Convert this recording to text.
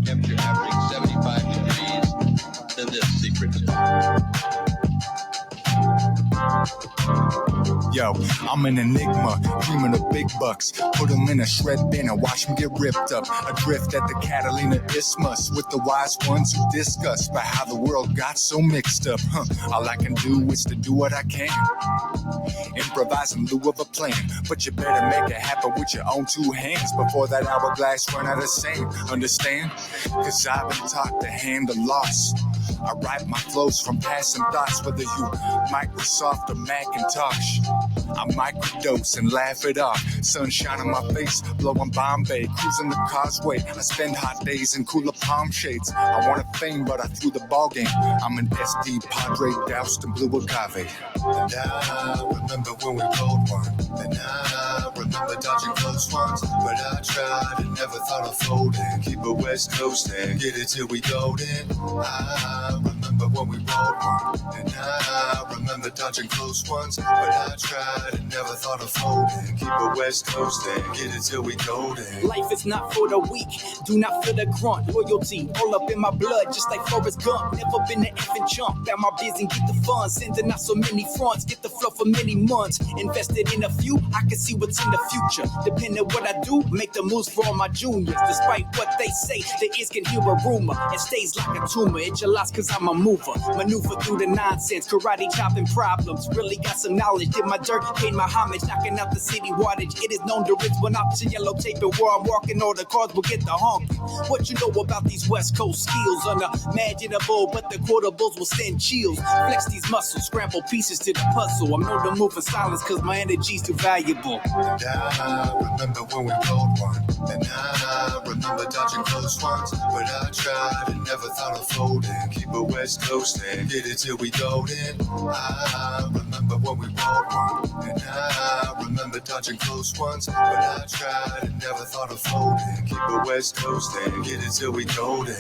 temperature averaging 75 degrees than this secret tip. Yo, I'm an enigma, dreaming of big bucks. Put them in a shred bin and watch them get ripped up. Adrift at the Catalina Isthmus with the wise ones who discuss about how the world got so mixed up. All I can do is to do what I can. Improvise in lieu of a plan, but you better make it happen with your own two hands before that hourglass run out of sand. Understand? Cause I've been taught to handle loss. I write my flows from passing thoughts, whether you Microsoft or Macintosh. I microdose and laugh it off. Sunshine on my face, blowing Bombay, cruising the causeway. I spend hot days in cooler palm shades. I wanted fame, but I threw the ball game. I'm an SD Padre doused in blue agave. And I remember when we rolled one. And I remember dodging close ones. But I tried and never thought of folding. Keep it West Coast and get it till we golden. I remember when we rolled one. And I remember dodging close ones. But I tried and never thought of folding. Keep it West Coast and get it till we golden. Life is not for the weak. Do not feel the grunt. Loyalty all up in my blood, just like Forrest Gump. Never been an effing chump. Got my biz and get the funds. Sending out so many fronts. Get the flow for many months. Invested in a few. I can see what's in the future. Depending what I do, make the moves for all my juniors. Despite what they say, the ears can hear a rumor. It stays like a tumor. It's your loss cause I'm a mover. Maneuver through the nonsense. Karate chopping problems. Really got some knowledge. Did my dirt, paid my homage. Knocking out the city wattage. It is known there is one option. Yellow tape and where I'm walking. All the cars will get the honky. What you know about these West Coast skills? Unimaginable, but the quotables will send chills. Flex these muscles. Scramble pieces to the puzzle. I'm known to move in silence cause my energy's too valuable. And I remember when we rolled one. And I remember dodging close ones. But I tried and never thought of folding. Keep it West Coast and get it till we golden. I remember when we rolled one. And I remember dodging close ones. But I tried and never thought of folding. Keep it West Coast and get it till we golden.